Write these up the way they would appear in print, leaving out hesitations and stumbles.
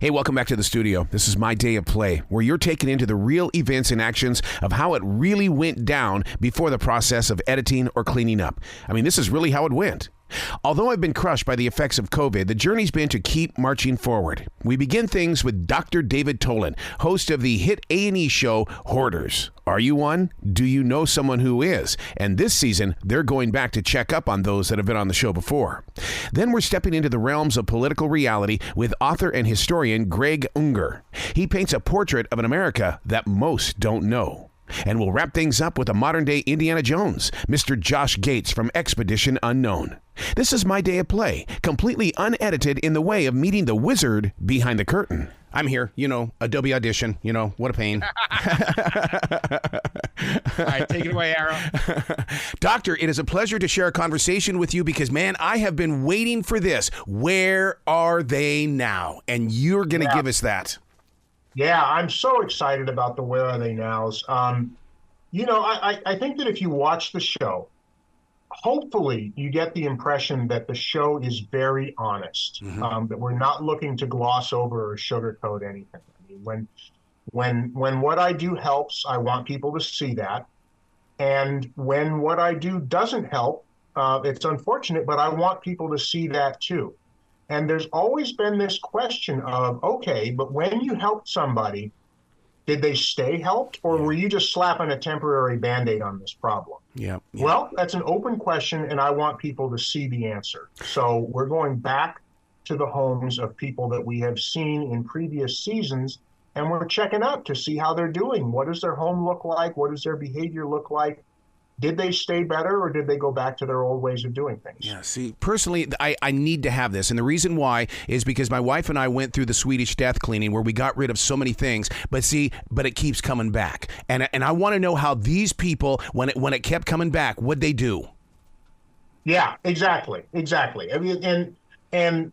Hey, welcome back to the studio. This is My Day of Play, where you're taken into the real events and actions of how it really went down before the process of editing or cleaning up. I mean, this is really how it went. Although I've been crushed by the effects of COVID, the journey's been to keep marching forward. We begin things with Dr. David Tolin, host of the hit A&E show, Hoarders. Are you one? Do you know someone who is? And this season, they're going back to check up on those that have been on the show before. Then we're stepping into the realms of political reality with author and historian Craig Unger. He paints a portrait of an America that most don't know. And we'll wrap things up with a modern-day Indiana Jones, Mr. Josh Gates from Expedition Unknown. This is My Day of Play, completely unedited in the way of meeting the wizard behind the curtain. I'm here, Adobe Audition, what a pain. All right, take it away, Arrow. Doctor, it is a pleasure to share a conversation with you because, man, I have been waiting for this. Where are they now? And you're going to give us that. Yeah, I'm so excited about the Where Are They Nows. I think that if you watch the show, hopefully you get the impression that the show is very honest, that we're not looking to gloss over or sugarcoat anything. I mean, when what I do helps, I want people to see that. And when what I do doesn't help, it's unfortunate, but I want people to see that too. And there's always been this question of, okay, but when you helped somebody, did they stay helped, or were you just slapping a temporary Band-Aid on this problem? Yeah. Well, that's an open question, and I want people to see the answer. So we're going back to the homes of people that we have seen in previous seasons, and we're checking out to see how they're doing. What does their home look like? What does their behavior look like? Did they stay better, or did they go back to their old ways of doing things? Yeah, see, personally, I need to have this. And the reason why is because my wife and I went through the Swedish death cleaning where we got rid of so many things. But it keeps coming back. And I want to know how these people, when it kept coming back, what'd they do? Yeah, exactly. I mean, and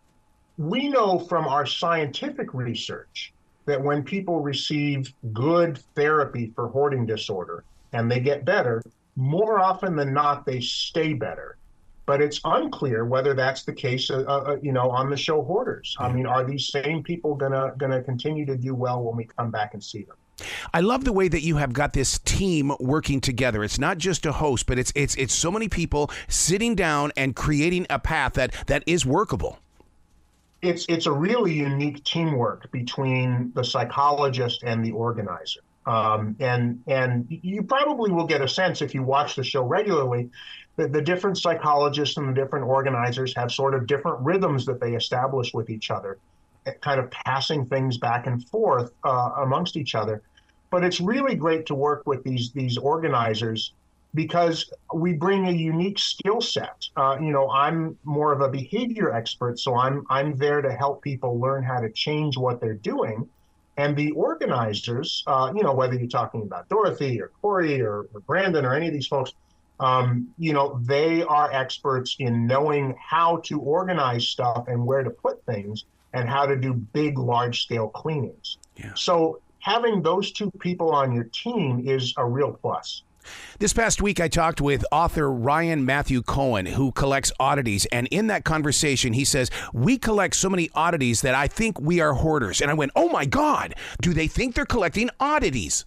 we know from our scientific research that when people receive good therapy for hoarding disorder and they get better, more often than not, they stay better. But it's unclear whether that's the case, on the show Hoarders. I mean, are these same people gonna continue to do well when we come back and see them? I love the way that you have got this team working together. It's not just a host, but it's so many people sitting down and creating a path that is workable. It's a really unique teamwork between the psychologist and the organizer. And you probably will get a sense if you watch the show regularly that the different psychologists and the different organizers have sort of different rhythms that they establish with each other, kind of passing things back and forth amongst each other. But it's really great to work with these organizers because we bring a unique skill set. I'm more of a behavior expert, so I'm there to help people learn how to change what they're doing. And the organizers, whether you're talking about Dorothy or Corey or Brandon or any of these folks, they are experts in knowing how to organize stuff and where to put things and how to do big, large-scale cleanings. Yeah. So having those two people on your team is a real plus. This past week, I talked with author Ryan Matthew Cohen, who collects oddities. And in that conversation, he says, we collect so many oddities that I think we are hoarders. And I went, oh, my God, do they think they're collecting oddities?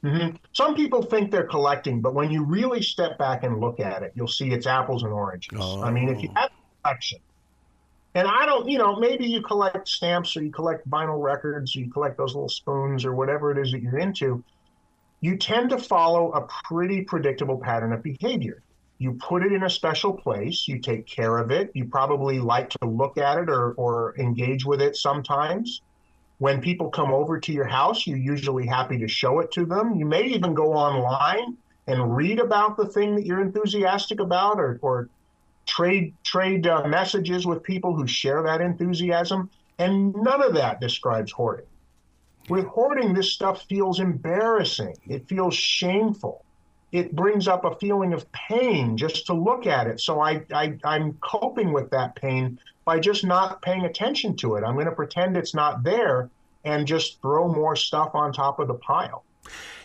Mm-hmm. Some people think they're collecting, but when you really step back and look at it, you'll see it's apples and oranges. Oh. I mean, if you have a collection, and I don't, maybe you collect stamps or you collect vinyl records, or you collect those little spoons or whatever it is that you're into, you tend to follow a pretty predictable pattern of behavior. You put it in a special place, you take care of it, you probably like to look at it or engage with it sometimes. When people come over to your house, you're usually happy to show it to them. You may even go online and read about the thing that you're enthusiastic about or trade messages with people who share that enthusiasm. And none of that describes hoarding. With hoarding, this stuff feels embarrassing. It feels shameful. It brings up a feeling of pain just to look at it. So I'm coping with that pain by just not paying attention to it. I'm going to pretend it's not there and just throw more stuff on top of the pile.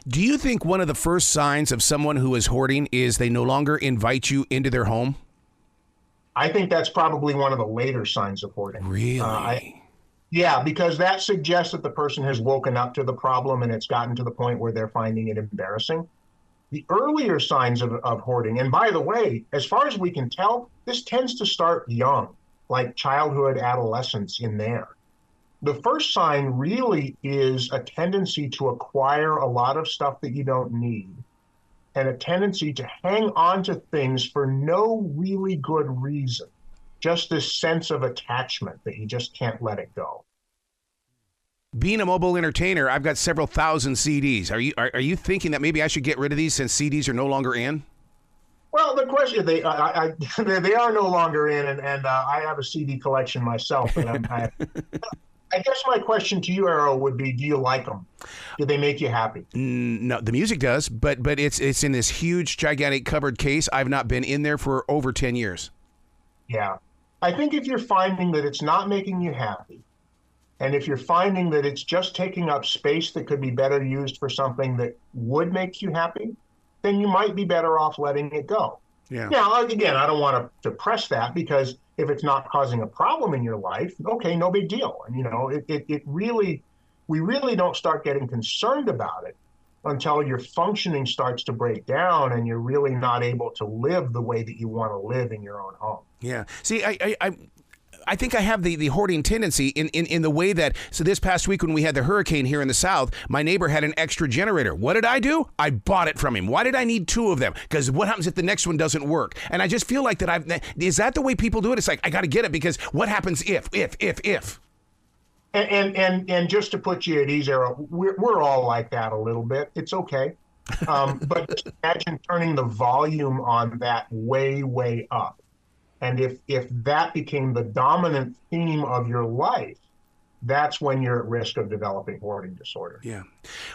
Do you think one of the first signs of someone who is hoarding is they no longer invite you into their home? I think that's probably one of the later signs of hoarding. Really? Yeah, because that suggests that the person has woken up to the problem and it's gotten to the point where they're finding it embarrassing. The earlier signs of hoarding, and by the way, as far as we can tell, this tends to start young, like childhood, adolescence in there. The first sign really is a tendency to acquire a lot of stuff that you don't need and a tendency to hang on to things for no really good reason. Just this sense of attachment that you just can't let it go. Being a mobile entertainer, I've got several thousand CDs. Are you thinking that maybe I should get rid of these since CDs are no longer in? Well, the question they are no longer in, and I have a CD collection myself. And I guess my question to you, Arrow, would be: do you like them? Do they make you happy? No, the music does, but it's in this huge, gigantic covered case. I've not been in there for over 10 years. Yeah, I think if you're finding that it's not making you happy, and if you're finding that it's just taking up space that could be better used for something that would make you happy, then you might be better off letting it go. Yeah. Now, again, I don't want to press that, because if it's not causing a problem in your life, okay, no big deal. And, we really don't start getting concerned about it until your functioning starts to break down and you're really not able to live the way that you want to live in your own home. Yeah. See, I think I have the hoarding tendency in the way that, so this past week when we had the hurricane here in the South, my neighbor had an extra generator. What did I do? I bought it from him. Why did I need two of them? Because what happens if the next one doesn't work? And I just feel like is that the way people do it? It's like, I got to get it because what happens if? And just to put you at ease, Arrow, we're all like that a little bit. It's okay. But just imagine turning the volume on that way, way up. And if that became the dominant theme of your life, that's when you're at risk of developing hoarding disorder. Yeah.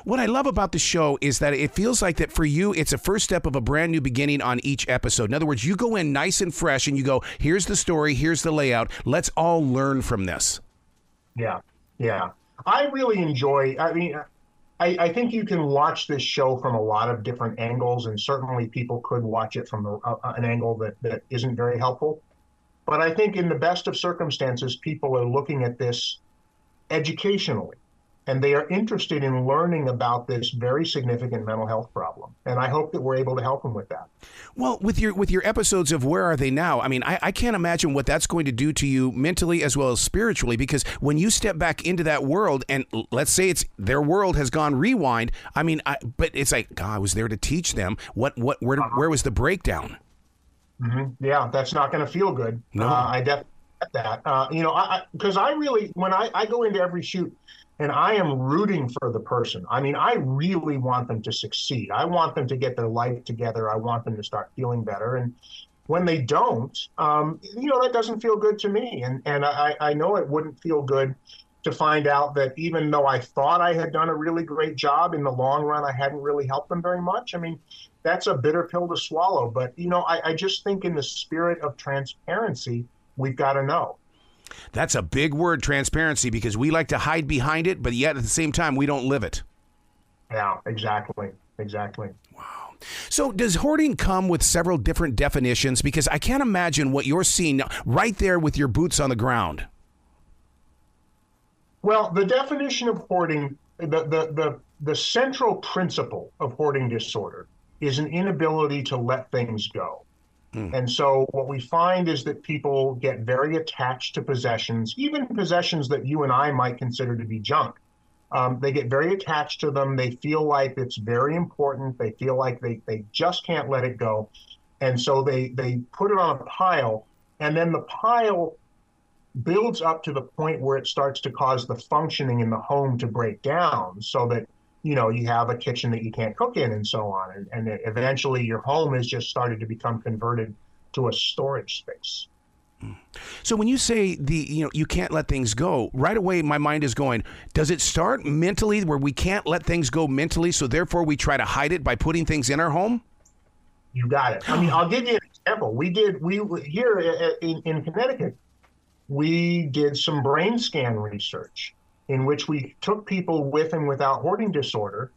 What I love about the show is that it feels like that for you, it's a first step of a brand new beginning on each episode. In other words, you go in nice and fresh and you go, here's the story, here's the layout. Let's all learn from this. Yeah. Yeah. I really enjoy, I think you can watch this show from a lot of different angles, and certainly people could watch it from an angle that isn't very helpful. But I think in the best of circumstances, people are looking at this educationally, and they are interested in learning about this very significant mental health problem. And I hope that we're able to help them with that. Well, with your episodes of Where Are They Now? I mean, I can't imagine what that's going to do to you mentally as well as spiritually, because when you step back into that world, and let's say their world has gone rewind. I mean, but it's like, God, I was there to teach them. Where was the breakdown? Mm-hmm. Yeah, that's not going to feel good. No. I definitely get that. Because I really, when I go into every shoot, and I am rooting for the person. I mean, I really want them to succeed. I want them to get their life together. I want them to start feeling better. And when they don't, that doesn't feel good to me. And I know it wouldn't feel good to find out that even though I thought I had done a really great job, in the long run, I hadn't really helped them very much. I mean, that's a bitter pill to swallow. But, I just think in the spirit of transparency, we've got to know. That's a big word, transparency, because we like to hide behind it, but yet at the same time, we don't live it. Yeah, exactly. Wow. So does hoarding come with several different definitions? Because I can't imagine what you're seeing right there with your boots on the ground. Well, the definition of hoarding, the central principle of hoarding disorder is an inability to let things go. And so what we find is that people get very attached to possessions, even possessions that you and I might consider to be junk. They get very attached to them. They feel like it's very important. They feel like they just can't let it go. And so they put it on a pile, and then the pile builds up to the point where it starts to cause the functioning in the home to break down, so that you have a kitchen that you can't cook in and so on. And eventually your home has just started to become converted to a storage space. So when you say you can't let things go, right away my mind is going, does it start mentally where we can't let things go mentally, so therefore we try to hide it by putting things in our home? You got it. I mean, I'll give you an example. We here in Connecticut, we did some brain scan research in which we took people with and without hoarding disorder,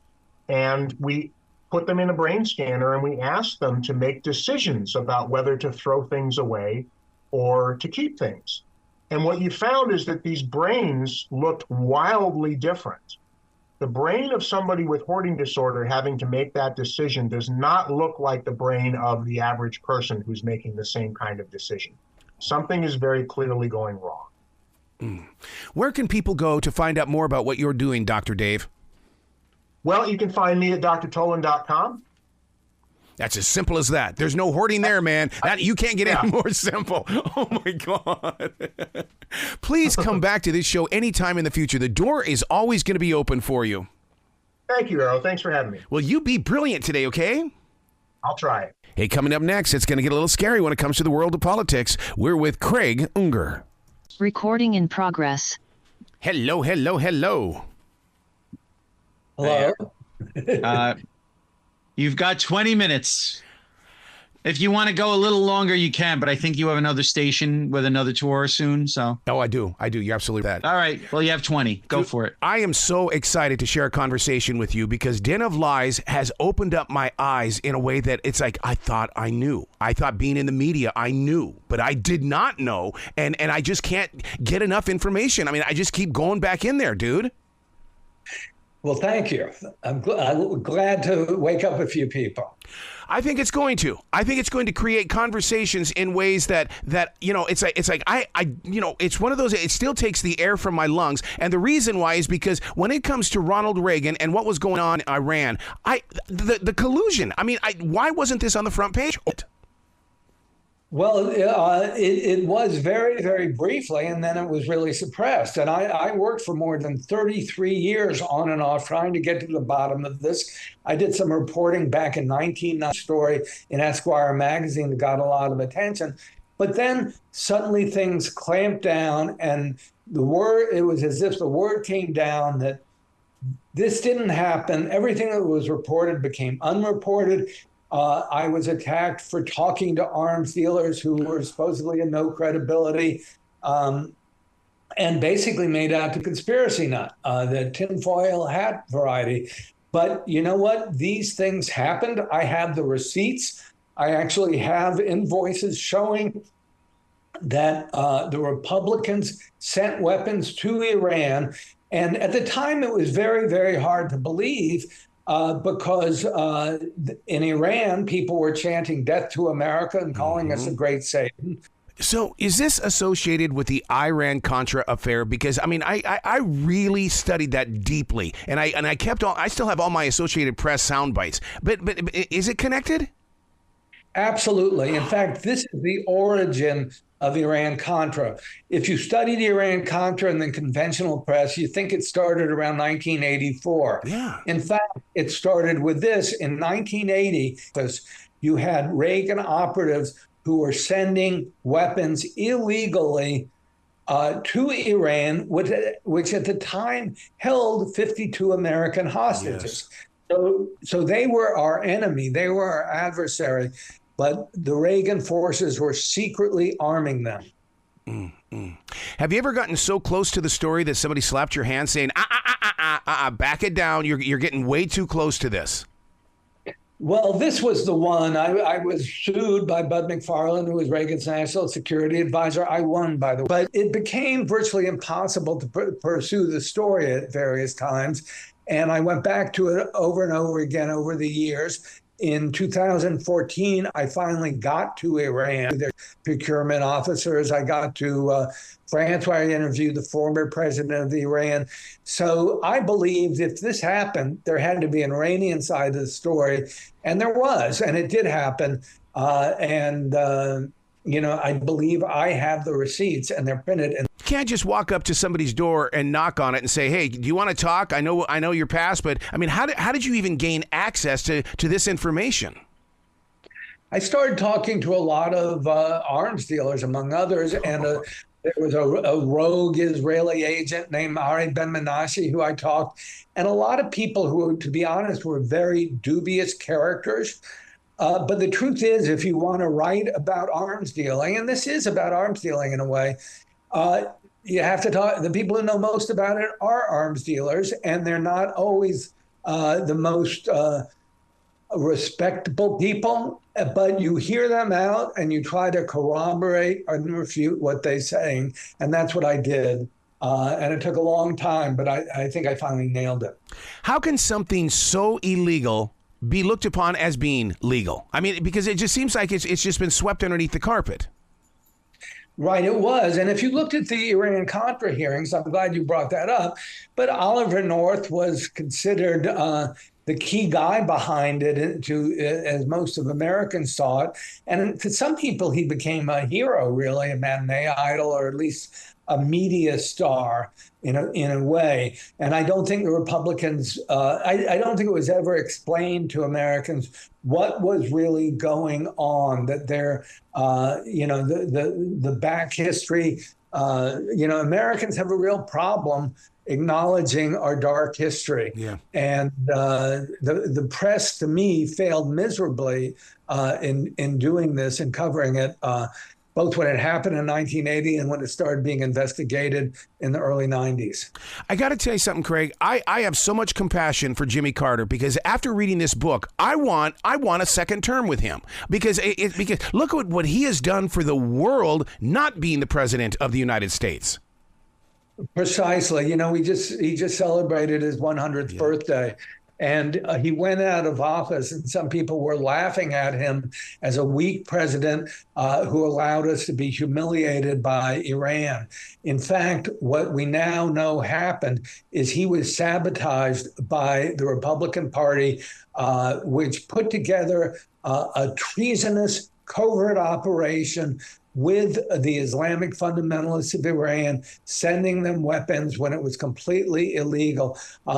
and we put them in a brain scanner, and we asked them to make decisions about whether to throw things away or to keep things. And what you found is that these brains looked wildly different. The brain of somebody with hoarding disorder having to make that decision does not look like the brain of the average person who's making the same kind of decision. Something is very clearly going wrong. Where can people go to find out more about what you're doing, Dr. Dave? Well, you can find me at drtolin.com. That's as simple as that. There's no hoarding there, man. You can't get any more simple. Oh, my God. Please come back to this show anytime in the future. The door is always going to be open for you. Thank you, Arrow. Thanks for having me. Well, you be brilliant today, okay? I'll try it. Hey, coming up next, it's going to get a little scary when it comes to the world of politics. We're with Craig Unger. Recording in progress. Hello, hello, hello. Hello. You've got 20 minutes. If you want to go a little longer, you can, but I think you have another station with another tour soon, so. Oh, I do. You're absolutely right. All right. Well, you have 20. Go for it. I am so excited to share a conversation with you because Den of Lies has opened up my eyes in a way that it's like I thought I knew. I thought being in the media, I knew, but I did not know, and I just can't get enough information. I mean, I just keep going back in there, dude. Well, thank you. I'm glad to wake up a few people. I think it's going to. I think it's going to create conversations in ways that it's one of those. It still takes the air from my lungs, and the reason why is because when it comes to Ronald Reagan and what was going on in Iran, the collusion. I mean, why wasn't this on the front page? Well, it was very, very briefly, and then it was really suppressed. And I worked for more than 33 years on and off trying to get to the bottom of this. I did some reporting back in 1990 story in Esquire magazine that got a lot of attention. But then suddenly things clamped down, and it was as if the word came down that this didn't happen. Everything that was reported became unreported. I was attacked for talking to arms dealers who were supposedly of no credibility, and basically made out to conspiracy nut, the tinfoil hat variety. But you know what? These things happened. I have the receipts. I actually have invoices showing that the Republicans sent weapons to Iran. And at the time, it was very, very hard to believe. Because in Iran, people were chanting death to America and calling us a great Satan. So is this associated with the Iran-Contra affair? Because, I mean, I really studied that deeply, and I still have all my Associated Press sound bites. But is it connected? Absolutely. In fact, this is the origin of Iran-Contra. If you study the Iran-Contra in the conventional press, you think it started around 1984. Yeah. In fact, it started with this in 1980 because you had Reagan operatives who were sending weapons illegally to Iran, which at the time held 52 American hostages. Yes. So they were our enemy. They were our adversary. But the Reagan forces were secretly arming them. Have you ever gotten so close to the story that somebody slapped your hand saying, back it down, you're getting way too close to this? Well, this was the one. I was sued by Bud McFarlane, who was Reagan's national security advisor. I won, by the way. But it became virtually impossible to pursue the story at various times. And I went back to it over and over again over the years. In 2014, I finally got to Iran, their procurement officers. I got to France, where I interviewed the former president of Iran. So I believed if this happened, there had to be an Iranian side of the story. And there was, and it did happen. I believe I have the receipts, and they're printed. And you can't just walk up to somebody's door and knock on it and say, hey, do you want to talk? I know your past, but I mean, how did you even gain access to this information? I started talking to a lot of arms dealers, among others, and there was a rogue Israeli agent named Ari Ben Menashe who I talked, and a lot of people who, to be honest, were very dubious characters. But the truth is, if you want to write about arms dealing, and this is about arms dealing in a way, you have to talk. The people who know most about it are arms dealers, and they're not always the most respectable people, but you hear them out and you try to corroborate and refute what they're saying. And that's what I did. And it took a long time, but I think I finally nailed it. How can something so illegal be looked upon as being legal? I mean, because it just seems like it's just been swept underneath the carpet. Right, it was. And if you looked at the Iran-Contra hearings, I'm glad you brought that up, but Oliver North was considered the key guy behind it, as most of Americans saw it. And to some people, he became a hero, really, a matinee idol, or at least a media star in a way. And I don't think the Republicans, I don't think it was ever explained to Americans what was really going on, that they're, the back history, Americans have a real problem acknowledging our dark history. Yeah. And the press, to me, failed miserably in doing this and covering it, both when it happened in 1980 and when it started being investigated in the early 90s. I got to tell you something, Craig. I have so much compassion for Jimmy Carter, because after reading this book, I want a second term with him, because look at what he has done for the world, not being the president of the United States. Precisely. He just celebrated his 100th birthday. And he went out of office, and some people were laughing at him as a weak president who allowed us to be humiliated by Iran. In fact, what we now know happened is he was sabotaged by the Republican Party, which put together a treasonous covert operation with the Islamic fundamentalists of Iran, sending them weapons when it was completely illegal.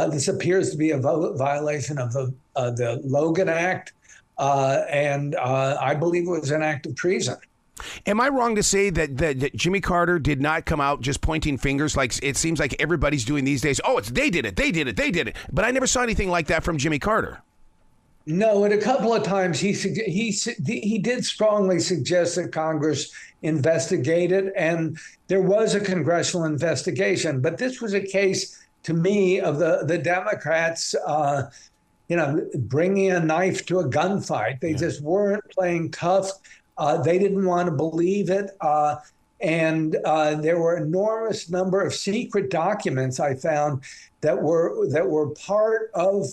This appears to be a violation of the Logan Act, and I believe it was an act of treason. Am I wrong to say that Jimmy Carter did not come out just pointing fingers like it seems like everybody's doing these days? Oh, they did it. But I never saw anything like that from Jimmy Carter. No, and a couple of times he did strongly suggest that Congress investigate it, and there was a congressional investigation. But this was a case, to me, of the Democrats, bringing a knife to a gunfight. They just weren't playing tough. They didn't want to believe it. And there were an enormous number of secret documents I found that were part of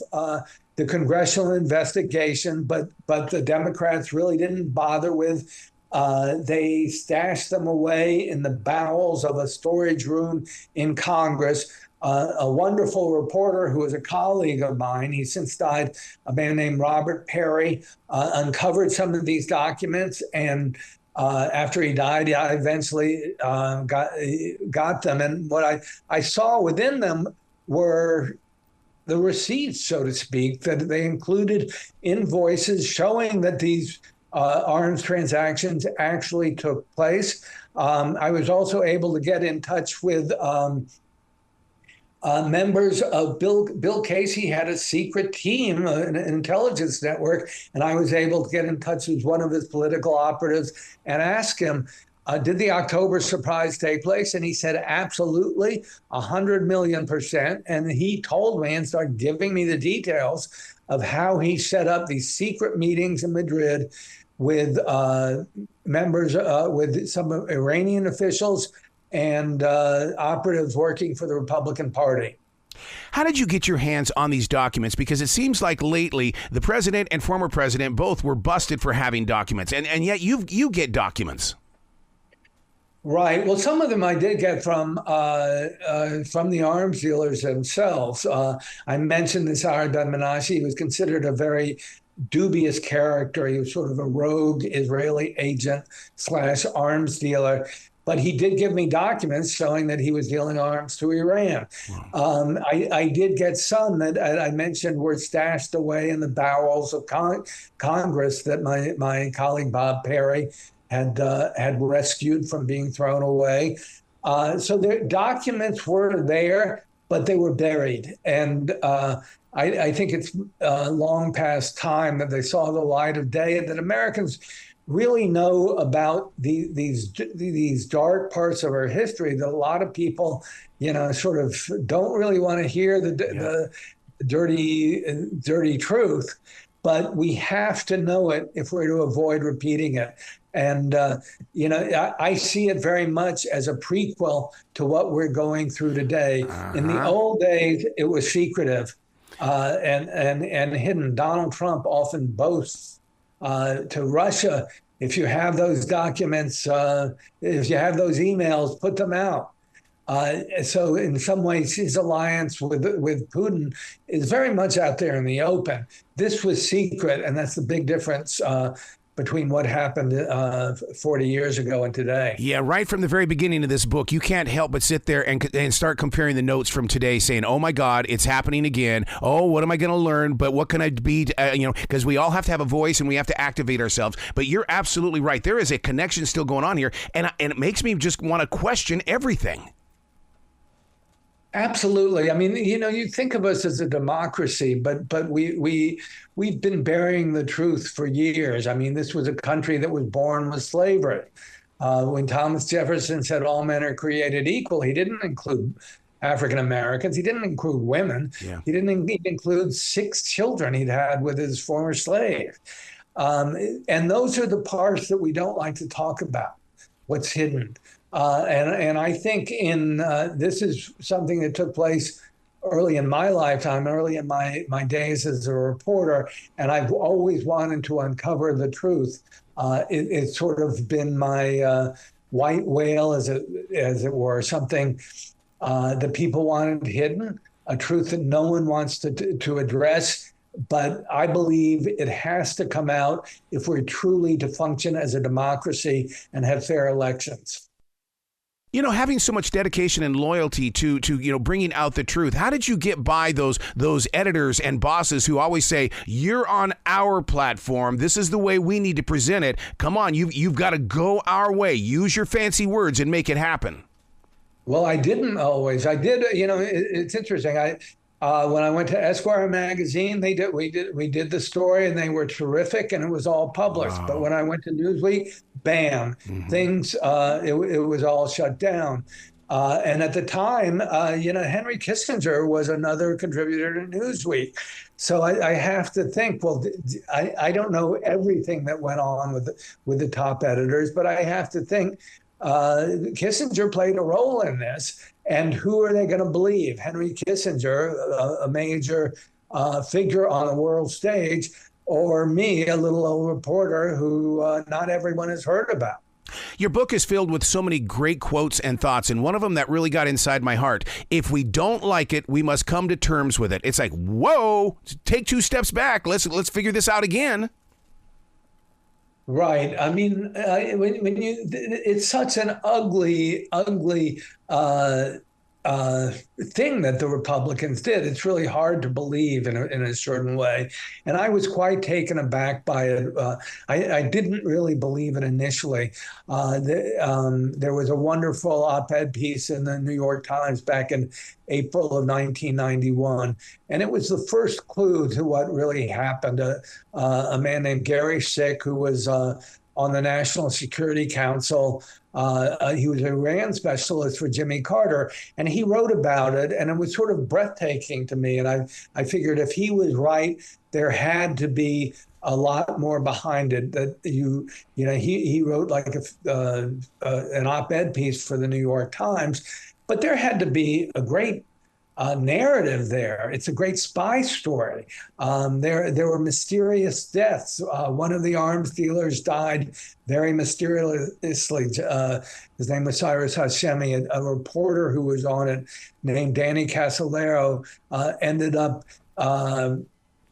the congressional investigation, but the Democrats really didn't bother with. They stashed them away in the bowels of a storage room in Congress. A wonderful reporter who was a colleague of mine, he since died, a man named Robert Perry, uncovered some of these documents, and after he died, I eventually got them. And what I saw within them were the receipts, so to speak, that they included invoices showing that these arms transactions actually took place. I was also able to get in touch with members of Bill Casey had a secret team, an intelligence network, and I was able to get in touch with one of his political operatives and ask him, did the October surprise take place? And he said, absolutely, 100 million %. And he told me and started giving me the details of how he set up these secret meetings in Madrid with members, with some Iranian officials and operatives working for the Republican Party. How did you get your hands on these documents? Because it seems like lately the president and former president both were busted for having documents, and yet you get documents. Right. Well, some of them I did get from the arms dealers themselves. I mentioned this Arad Ben-Menashe. He was considered a very dubious character. He was sort of a rogue Israeli agent / arms dealer. But he did give me documents showing that he was dealing arms to Iran. Wow. I did get some that I mentioned were stashed away in the bowels of Congress that my colleague Bob Perry had rescued from being thrown away. So the documents were there, but they were buried. And I think it's long past time that they saw the light of day, and that Americans really know about these dark parts of our history that a lot of people, sort of don't really want to hear the dirty truth. but we have to know it if we're to avoid repeating it. And, I see it very much as a prequel to what we're going through today. In the old days, it was secretive and hidden. Donald Trump often boasts to Russia, if you have those documents, if you have those emails, put them out. So in some ways, his alliance with Putin is very much out there in the open. This was secret, and that's the big difference between what happened 40 years ago and today. Yeah, right from the very beginning of this book, you can't help but sit there and start comparing the notes from today, saying, oh, my God, it's happening again. Oh, what am I going to learn? But what can I be? Because we all have to have a voice and we have to activate ourselves. But you're absolutely right. There is a connection still going on here, and it makes me just want to question everything. Absolutely. I mean, you think of us as a democracy, but we've been burying the truth for years. I mean, this was a country that was born with slavery. When Thomas Jefferson said all men are created equal, he didn't include African Americans. He didn't include women. Yeah. He didn't even include 6 children he'd had with his former slave. And those are the parts that we don't like to talk about, what's hidden. And I think this is something that took place early in my lifetime, early in my days as a reporter, and I've always wanted to uncover the truth. It's sort of been my white whale, as it were, something that people wanted hidden, a truth that no one wants to address. But I believe it has to come out if we're truly to function as a democracy and have fair elections. Having so much dedication and loyalty to bringing out the truth, how did you get by those editors and bosses who always say, you're on our platform, this is the way we need to present it, come on, you've got to go our way, use your fancy words and make it happen? Well, I didn't always. I did, it's interesting. When I went to Esquire magazine, we did the story and they were terrific and it was all published. Wow. But when I went to Newsweek, bam, things, it was all shut down. And at the time, Henry Kissinger was another contributor to Newsweek. So I have to think, well, I don't know everything that went on with the top editors, but I have to think Kissinger played a role in this. And who are they going to believe? Henry Kissinger, a major figure on the world stage, or me, a little old reporter who not everyone has heard about? Your book is filled with so many great quotes and thoughts, and one of them that really got inside my heart: if we don't like it, we must come to terms with it. It's like, whoa, take 2 steps back. Let's figure this out again. Right. I mean, it's such an ugly thing that the Republicans did. It's really hard to believe in a certain way. And I was quite taken aback by it. I didn't really believe it initially. There was a wonderful op-ed piece in the New York Times back in April of 1991. And it was the first clue to what really happened. A man named Gary Sick, who was on the National Security Council. He was an Iran specialist for Jimmy Carter, and he wrote about it, and it was sort of breathtaking to me. And I figured if he was right, there had to be a lot more behind it. That he wrote like an op-ed piece for the New York Times, but there had to be a great narrative there. It's a great spy story. There were mysterious deaths. One of the arms dealers died very mysteriously. His name was Cyrus Hashemi. A reporter who was on it named Danny Casolaro ended up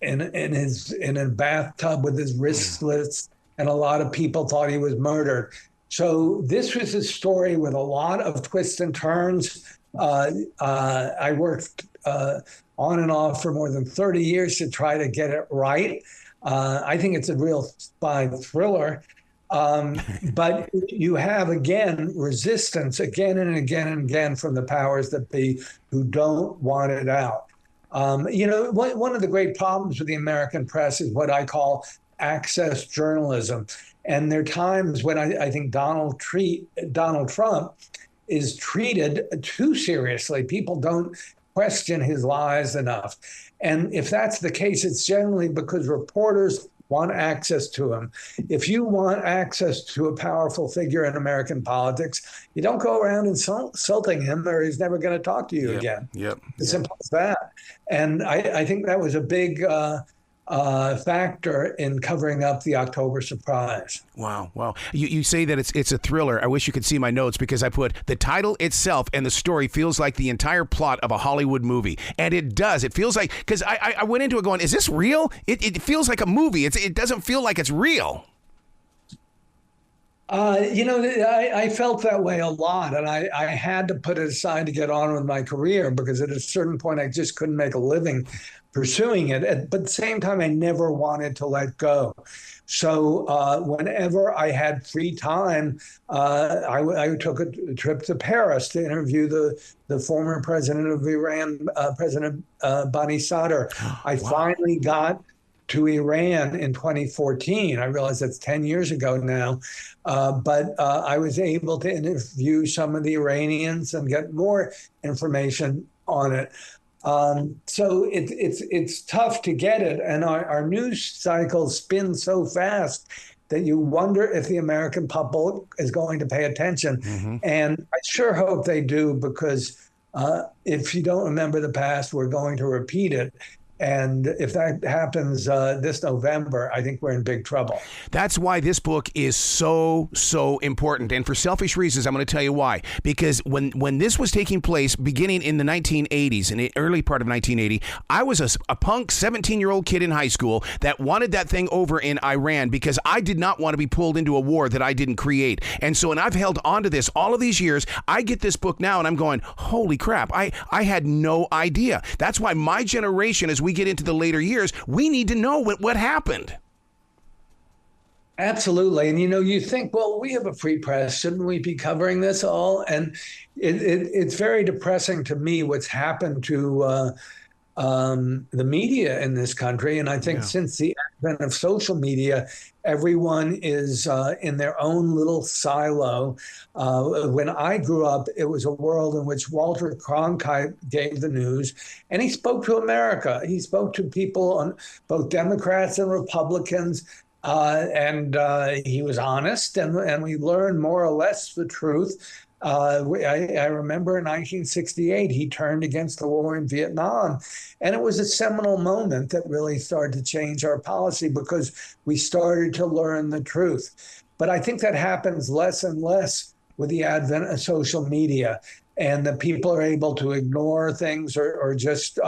in a bathtub with his wrists slit, and a lot of people thought he was murdered. So this was a story with a lot of twists and turns. I worked on and off for more than 30 years to try to get it right. I think it's a real spy thriller. But you have, again, resistance again and again and again from the powers that be who don't want it out. One of the great problems with the American press is what I call access journalism. And there are times when I think Donald Trump is treated too seriously. People don't question his lies enough. And if that's the case, it's generally because reporters want access to him. If you want access to a powerful figure in American politics, you don't go around insulting him, or he's never going to talk to you again. As simple as that. And I think that was a big factor in covering up the October surprise. Wow. You say that it's a thriller. I wish you could see my notes, because I put the title itself and the story feels like the entire plot of a Hollywood movie. And it does. It feels like, because I went into it going, is this real? It feels like a movie. It doesn't feel like it's real. I felt that way a lot, and I had to put it aside to get on with my career, because at a certain point I just couldn't make a living pursuing it. But at the same time, I never wanted to let go. So whenever I had free time, I took a trip to Paris to interview the former president of Iran, President Bani Sadr. I finally got to Iran in 2014. I realize that's 10 years ago now, but I was able to interview some of the Iranians and get more information on it. So it's tough to get it, and our news cycles spin so fast that you wonder if the American public is going to pay attention. Mm-hmm. And I sure hope they do, because if you don't remember the past, we're going to repeat it. And if that happens this November, I think we're in big trouble. That's why this book is so important. And for selfish reasons, I'm going to tell you why. Because when this was taking place beginning in the 1980s, in the early part of 1980, I was a punk 17-year-old kid in high school that wanted that thing over in Iran, because I did not want to be pulled into a war that I didn't create. And so, and I've held on to this all of these years. I get this book now and I'm going, holy crap, I had no idea. That's why my generation, as we get into the later years, we need to know what happened. Absolutely. And, you think, well, we have a free press. Shouldn't we be covering this all? And it's very depressing to me what's happened to the media in this country. And I think since the advent of social media, everyone is in their own little silo. When I grew up, it was a world in which Walter Cronkite gave the news, and he spoke to America. He spoke to people, both Democrats and Republicans, and he was honest, and we learned more or less the truth. I remember in 1968, he turned against the war in Vietnam. And it was a seminal moment that really started to change our policy, because we started to learn the truth. But I think that happens less and less with the advent of social media, and that people are able to ignore things or just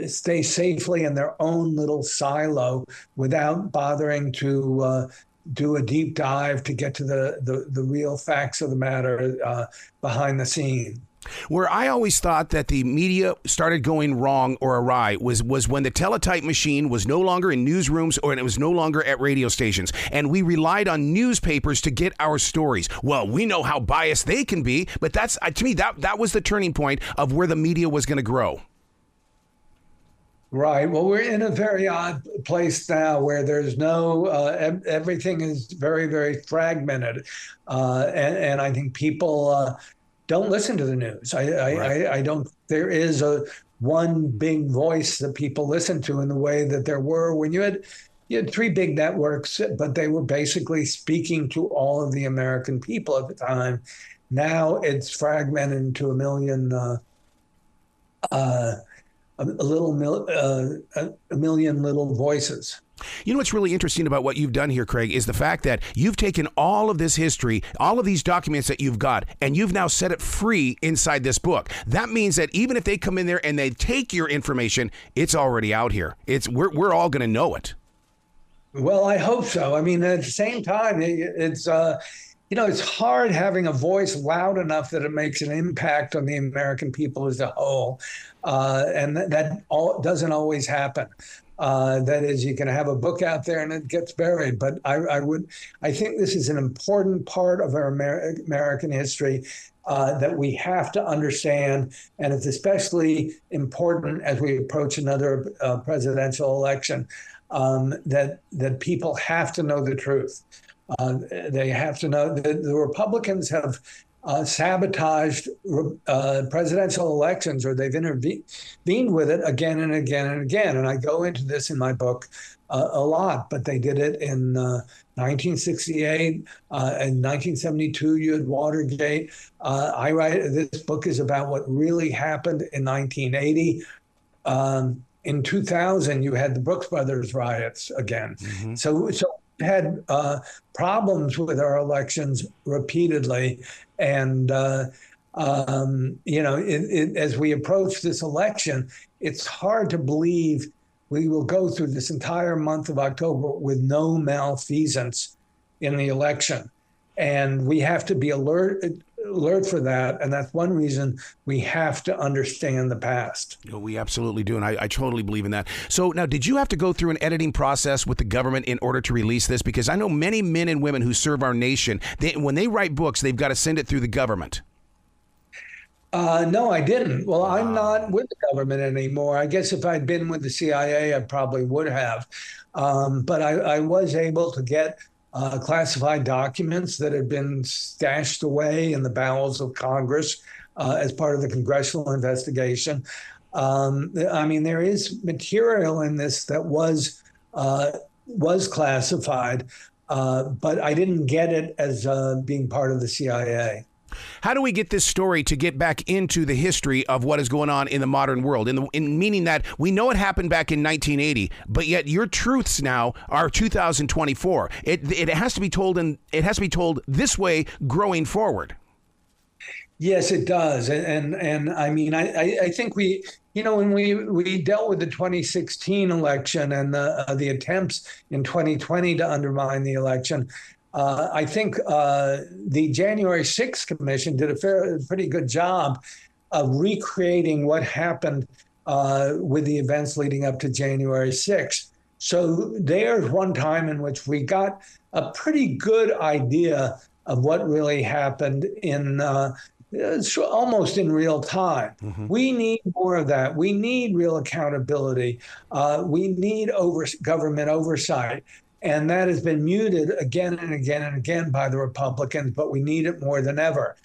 stay safely in their own little silo without bothering to do a deep dive to get to the real facts of the matter behind the scene. Where I always thought that the media started going wrong or awry was when the teletype machine was no longer in newsrooms, or it was no longer at radio stations, and we relied on newspapers to get our stories. Well, we know how biased they can be, but that's to me that was the turning point of where the media was going to grow. Right. Well, we're in a very odd place now where there's no, everything is very, very fragmented. And I think people don't listen to the news. I don't, there is one big voice that people listen to in the way that there were when you had three big networks, but they were basically speaking to all of the American people at the time. Now it's fragmented into a million little voices. You know what's really interesting about what you've done here, Craig, is the fact that you've taken all of this history, all of these documents that you've got, and you've now set it free inside this book. That means that even if they come in there and they take your information, it's already out here. We're all going to know it. Well, I hope so. I mean, at the same time, it's hard having a voice loud enough that it makes an impact on the American people as a whole. And that doesn't always happen. That is, you can have a book out there and it gets buried. But I think this is an important part of our American history that we have to understand. And it's especially important as we approach another presidential election, that people have to know the truth. They have to know that the Republicans have sabotaged presidential elections, or they've intervened with it again and again and again. And I go into this in my book a lot, but they did it in 1968, in 1972, you had Watergate. I write, this book is about what really happened in 1980. In 2000, you had the Brooks Brothers riots again. Mm-hmm. So we had problems with our elections repeatedly. And, as we approach this election, it's hard to believe we will go through this entire month of October with no malfeasance in the election. And we have to be alert for that. And that's one reason we have to understand the past. We absolutely do. And I totally believe in that. So now, did you have to go through an editing process with the government in order to release this? Because I know many men and women who serve our nation, when they write books, they've got to send it through the government. No, I didn't. Well, I'm not with the government anymore. I guess if I'd been with the CIA, I probably would have. But I was able to get classified documents that had been stashed away in the bowels of Congress as part of the congressional investigation. I mean, there is material in this that was classified, but I didn't get it as being part of the CIA. How do we get this story to get back into the history of what is going on in the modern world? In meaning that we know it happened back in 1980, but yet your truths now are 2024. It has to be told, and it has to be told this way growing forward. Yes, it does, and I mean, I think we, when we dealt with the 2016 election and the attempts in 2020 to undermine the election. I think the January 6th Commission did a pretty good job of recreating what happened with the events leading up to January 6th. So there's one time in which we got a pretty good idea of what really happened in almost in real time. Mm-hmm. We need more of that. We need real accountability. We need government oversight. And that has been muted again and again and again by the Republicans, but we need it more than ever.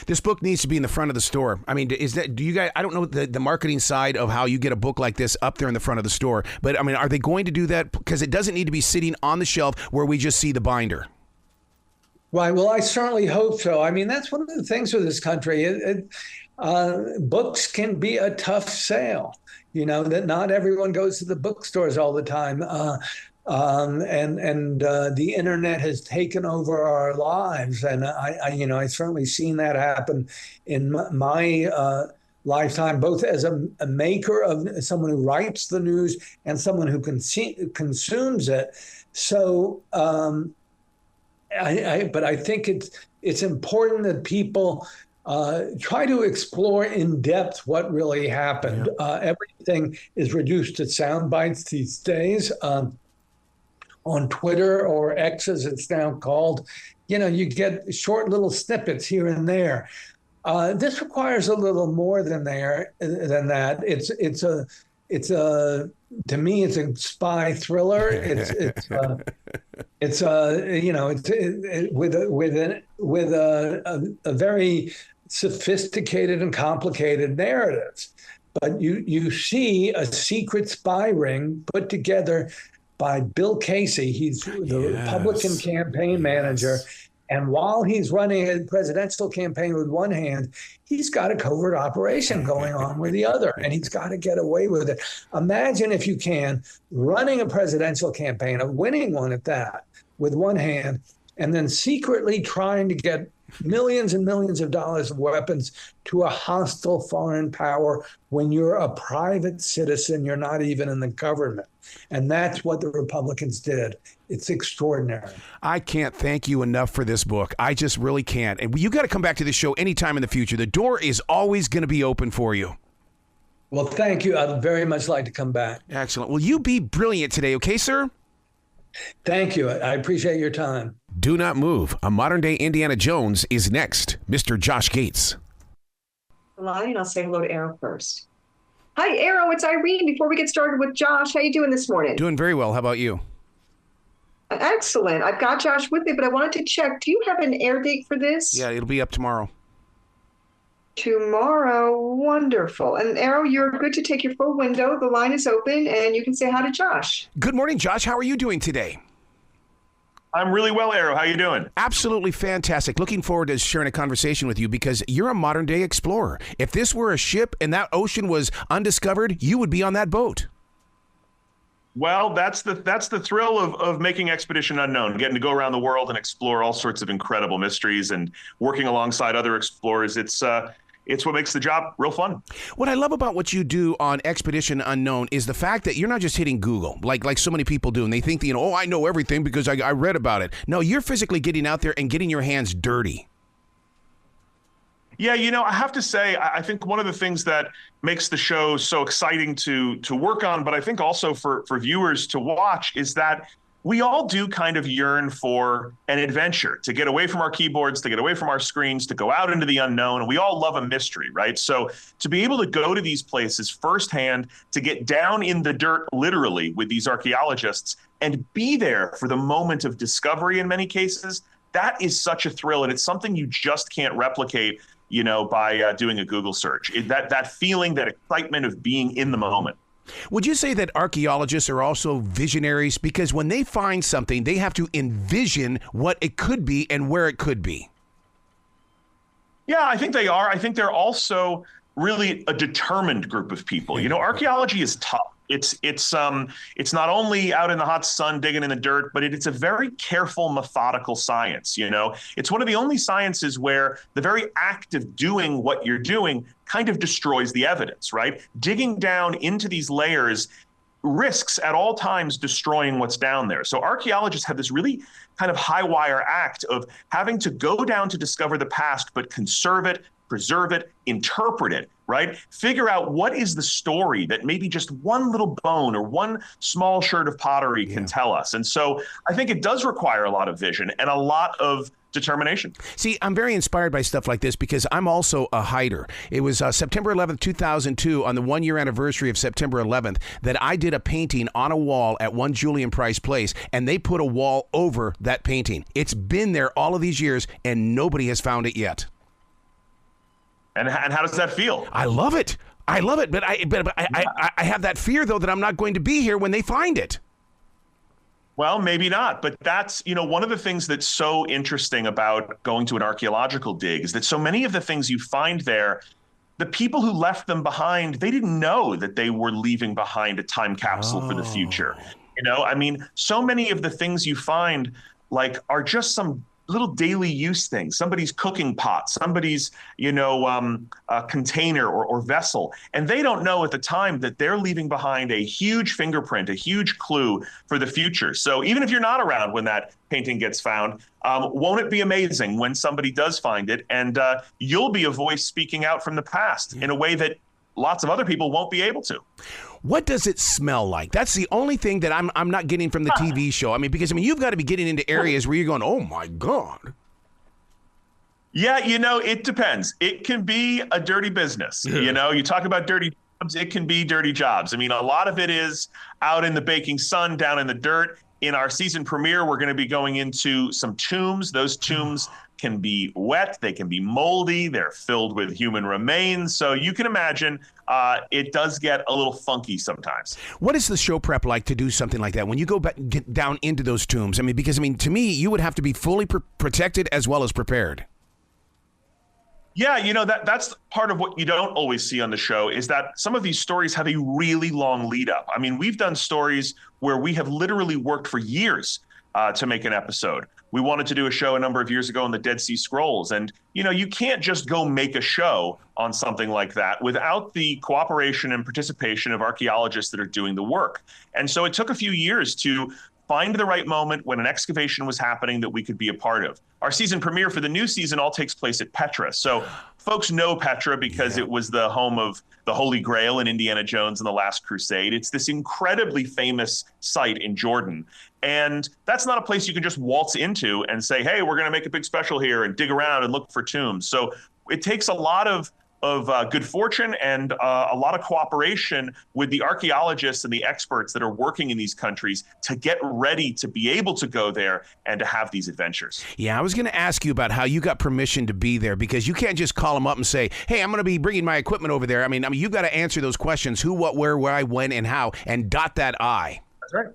This book needs to be in the front of the store. I mean, do you guys, I don't know the marketing side of how you get a book like this up there in the front of the store, but I mean, are they going to do that? Because it doesn't need to be sitting on the shelf where we just see the binder. Right. Well, I certainly hope so. I mean, that's one of the things with this country. Books can be a tough sale, that not everyone goes to the bookstores all the time. And the internet has taken over our lives, and I certainly seen that happen in my lifetime, both as a maker of someone who writes the news and someone who consumes it. So, but I think it's important that people try to explore in depth what really happened. Yeah. Everything is reduced to sound bites these days. On Twitter, or X as it's now called, you get short little snippets here and there. This requires a little more than that. To me, it's a spy thriller. It's with a very sophisticated and complicated narrative. But you see a secret spy ring put together by Bill Casey. He's the Republican campaign manager. And while he's running a presidential campaign with one hand, he's got a covert operation going on with the other, and he's got to get away with it. Imagine, if you can, running a presidential campaign, a winning one at that, with one hand, and then secretly trying to get millions and millions of dollars of weapons to a hostile foreign power when you're a private citizen, you're not even in the government. And that's what the Republicans did. It's extraordinary. I can't thank you enough for this book. I just really can't. And you got to come back to this show anytime in the future. The door is always going to be open for you. Well, thank you. I'd very much like to come back. Excellent. Well, you be brilliant today, okay, sir? Thank you. I appreciate your time. Do not move. A modern-day Indiana Jones is next. Mr. Josh Gates. I'll say hello to Arrow first. Hi, Arrow. It's Irene. Before we get started with Josh, how you doing this morning? Doing very well. How about you? Excellent. I've got Josh with me, but I wanted to check. Do you have an air date for this? Yeah, it'll be up tomorrow. Tomorrow. Wonderful. And Arrow, you're good to take your full window. The line is open and you can say hi to Josh. Good morning, Josh. How are you doing today? I'm really well, Arrow. How you doing? Absolutely fantastic. Looking forward to sharing a conversation with you because you're a modern day explorer. If this were a ship and that ocean was undiscovered, you would be on that boat. Well, that's the thrill of making Expedition Unknown, getting to go around the world and explore all sorts of incredible mysteries and working alongside other explorers. It's what makes the job real fun. What I love about what you do on Expedition Unknown is the fact that you're not just hitting Google like so many people do, and they think, oh, I know everything because I read about it. No, you're physically getting out there and getting your hands dirty. Yeah, I have to say, I think one of the things that makes the show so exciting to work on, but I think also for viewers to watch, is that we all do kind of yearn for an adventure, to get away from our keyboards, to get away from our screens, to go out into the unknown. And we all love a mystery, right? So to be able to go to these places firsthand, to get down in the dirt, literally, with these archaeologists and be there for the moment of discovery in many cases, that is such a thrill. And it's something you just can't replicate, by doing a Google search. That feeling, that excitement of being in the moment. Would you say that archaeologists are also visionaries? Because when they find something, they have to envision what it could be and where it could be. Yeah, I think they are. I think they're also really a determined group of people. Archaeology is tough. It's not only out in the hot sun digging in the dirt, but it's a very careful, methodical science. It's one of the only sciences where the very act of doing what you're doing kind of destroys the evidence, right? Digging down into these layers risks at all times destroying what's down there. So archaeologists have this really kind of high wire act of having to go down to discover the past, but conserve it, preserve it, interpret it, right? Figure out what is the story that maybe just one little bone or one small sherd of pottery can tell us. And so I think it does require a lot of vision and a lot of determination. See, I'm very inspired by stuff like this because I'm also a hider. It was September 11th, 2002, on the 1-year anniversary of September 11th, that I did a painting on a wall at One Julian Price Place, and they put a wall over that painting. It's been there all of these years, and nobody has found it yet. And how does that feel? I love it. But I have that fear, though, that I'm not going to be here when they find it. Well, maybe not. But that's, one of the things that's so interesting about going to an archaeological dig is that so many of the things you find there, the people who left them behind, they didn't know that they were leaving behind a time capsule for the future. So many of the things you find are just some little daily use things, somebody's cooking pot, somebody's, container or vessel. And they don't know at the time that they're leaving behind a huge fingerprint, a huge clue for the future. So even if you're not around when that painting gets found, won't it be amazing when somebody does find it and you'll be a voice speaking out from the past in a way that lots of other people won't be able to. What does it smell like? That's the only thing that I'm not getting from the TV show. Because you've got to be getting into areas where you're going, oh my God. Yeah, it depends. It can be a dirty business. You talk about dirty jobs, it can be dirty jobs. A lot of it is out in the baking sun, down in the dirt. In our season premiere, we're going to be going into some tombs. Those tombs can be wet, they can be moldy, they're filled with human remains. So you can imagine it does get a little funky sometimes. What is the show prep like to do something like that? When you get down into those tombs, because to me, you would have to be fully protected as well as prepared. Yeah, that's part of what you don't always see on the show is that some of these stories have a really long lead up. We've done stories where we have literally worked for years to make an episode. We wanted to do a show a number of years ago on the Dead Sea Scrolls. And, you can't just go make a show on something like that without the cooperation and participation of archaeologists that are doing the work. And so it took a few years to find the right moment when an excavation was happening that we could be a part of. Our season premiere for the new season all takes place at Petra. So folks know Petra because it was the home of the Holy Grail in Indiana Jones and the Last Crusade. It's this incredibly famous site in Jordan. And that's not a place you can just waltz into and say, hey, we're going to make a big special here and dig around and look for tombs. So it takes a lot of good fortune and a lot of cooperation with the archaeologists and the experts that are working in these countries to get ready to be able to go there and to have these adventures. Yeah, I was going to ask you about how you got permission to be there, because you can't just call them up and say, hey, I'm going to be bringing my equipment over there. I mean, you've got to answer those questions: who, what, where, why, when, and how, and dot that I. That's right.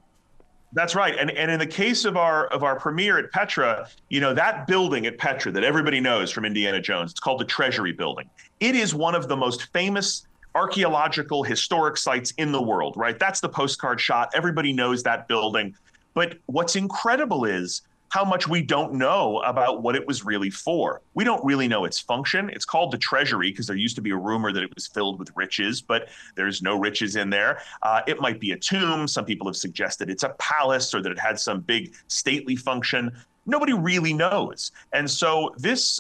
That's right. And in the case of our premiere at Petra, that building at Petra that everybody knows from Indiana Jones, it's called the Treasury Building. It is one of the most famous archaeological historic sites in the world, right? That's the postcard shot. Everybody knows that building. But what's incredible is how much we don't know about what it was really for. We don't really know its function. It's called the Treasury because there used to be a rumor that it was filled with riches, but there's no riches in there. It might be a tomb. Some people have suggested it's a palace or that it had some big stately function. Nobody really knows. And so this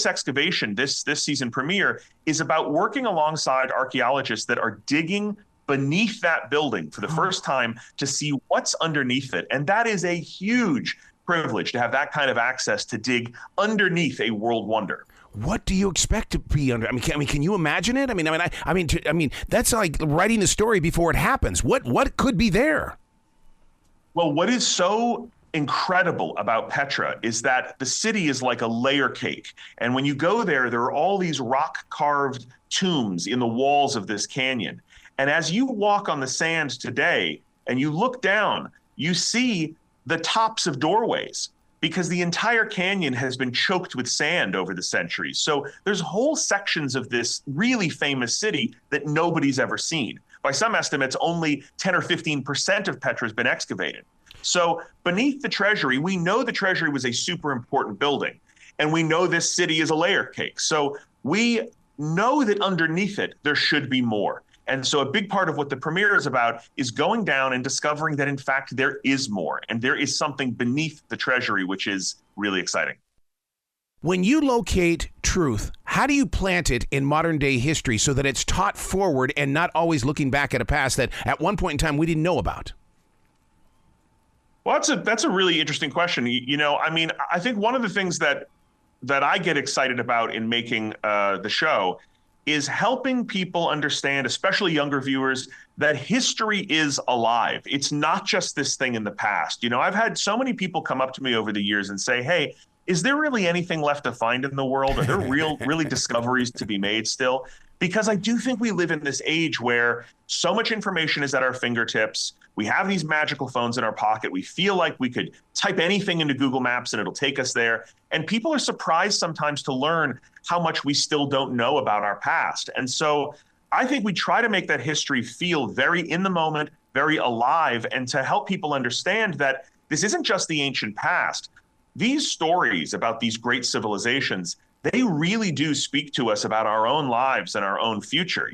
excavation, this season premiere, is about working alongside archaeologists that are digging beneath that building for the first time to see what's underneath it. And that is a huge privilege to have that kind of access to dig underneath a world wonder. What do you expect to be under? I mean, can you imagine it? I mean, that's like writing the story before it happens. What could be there? Well, what is so incredible about Petra is that the city is like a layer cake. And when you go there are all these rock carved tombs in the walls of this canyon. And as you walk on the sand today and you look down, you see the tops of doorways because the entire canyon has been choked with sand over the centuries. So there's whole sections of this really famous city that nobody's ever seen. By some estimates, only 10 or 15% of Petra has been excavated. So beneath the Treasury, we know the Treasury was a super important building, and we know this city is a layer cake. So we know that underneath it, there should be more. And so a big part of what the premiere is about is going down and discovering that, in fact, there is more. And there is something beneath the Treasury, which is really exciting. When you locate truth, how do you plant it in modern day history so that it's taught forward and not always looking back at a past that at one point in time we didn't know about? Well, that's a really interesting question. I think one of the things that I get excited about in making the show is helping people understand, especially younger viewers, that history is alive. It's not just this thing in the past. I've had so many people come up to me over the years and say, hey, is there really anything left to find in the world? Are there really discoveries to be made still? Because I do think we live in this age where so much information is at our fingertips. We have these magical phones in our pocket. We feel like we could type anything into Google Maps and it'll take us there. And people are surprised sometimes to learn how much we still don't know about our past. And so I think we try to make that history feel very in the moment, very alive, and to help people understand that this isn't just the ancient past. These stories about these great civilizations, they really do speak to us about our own lives and our own future.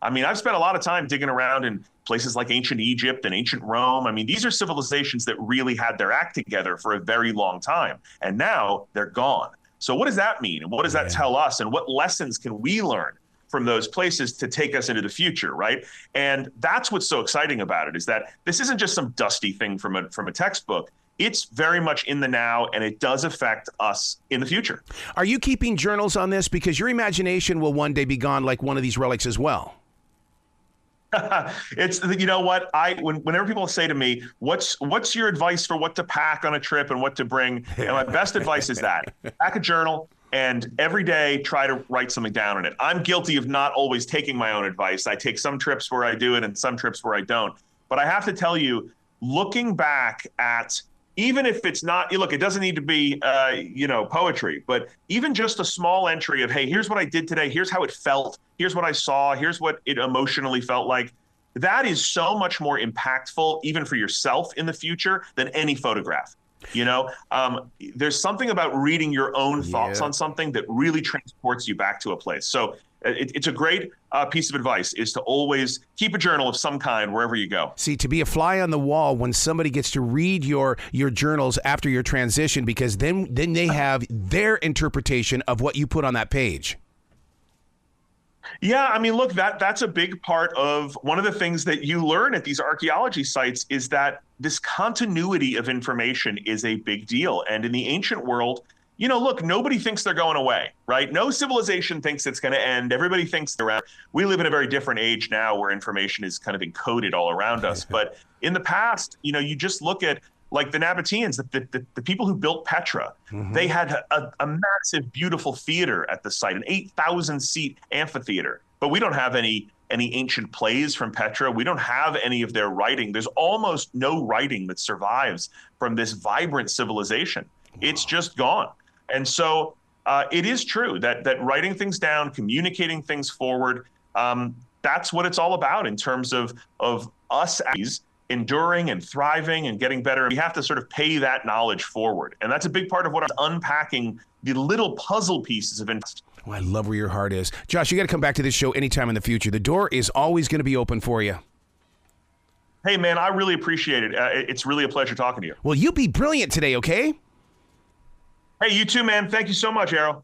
I've spent a lot of time digging around in places like ancient Egypt and ancient Rome. These are civilizations that really had their act together for a very long time, and now they're gone. So what does that mean? And what does that tell us? And what lessons can we learn from those places to take us into the future, right? And that's what's so exciting about it, is that this isn't just some dusty thing from a textbook. It's very much in the now, and it does affect us in the future. Are you keeping journals on this? Because your imagination will one day be gone like one of these relics as well. It's, what, whenever people say to me, what's your advice for what to pack on a trip and what to bring? And my best advice is that pack a journal and every day try to write something down in it. I'm guilty of not always taking my own advice. I take some trips where I do it and some trips where I don't. But I have to tell you, looking back at, even if it's not, look, it doesn't need to be, poetry, but even just a small entry of, hey, here's what I did today. Here's how it felt. Here's what I saw. Here's what it emotionally felt like. That is so much more impactful, even for yourself in the future, than any photograph. There's something about reading your own thoughts on something that really transports you back to a place. So it's a great piece of advice, is to always keep a journal of some kind wherever you go. See, to be a fly on the wall when somebody gets to read your journals after your transition, because then they have their interpretation of what you put on that page. Yeah, look, that's a big part of one of the things that you learn at these archaeology sites, is that this continuity of information is a big deal. And in the ancient world, look, nobody thinks they're going away, right? No civilization thinks it's going to end. Everybody thinks they're around. We live in a very different age now where information is kind of encoded all around us. But in the past, you just look at like the Nabateans, the people who built Petra, they had a massive, beautiful theater at the site, an 8,000-seat amphitheater. But we don't have any ancient plays from Petra. We don't have any of their writing. There's almost no writing that survives from this vibrant civilization. Wow. It's just gone. And so it is true that writing things down, communicating things forward, that's what it's all about in terms of us as enduring and thriving and getting better. We have to sort of pay that knowledge forward. And that's a big part of what I'm unpacking, the little puzzle pieces of interest. Oh, I love where your heart is. Josh, you got to come back to this show anytime in the future. The door is always going to be open for you. Hey, man, I really appreciate it. It's really a pleasure talking to you. Well, you be brilliant today, okay? Hey, you too, man. Thank you so much, Arrow.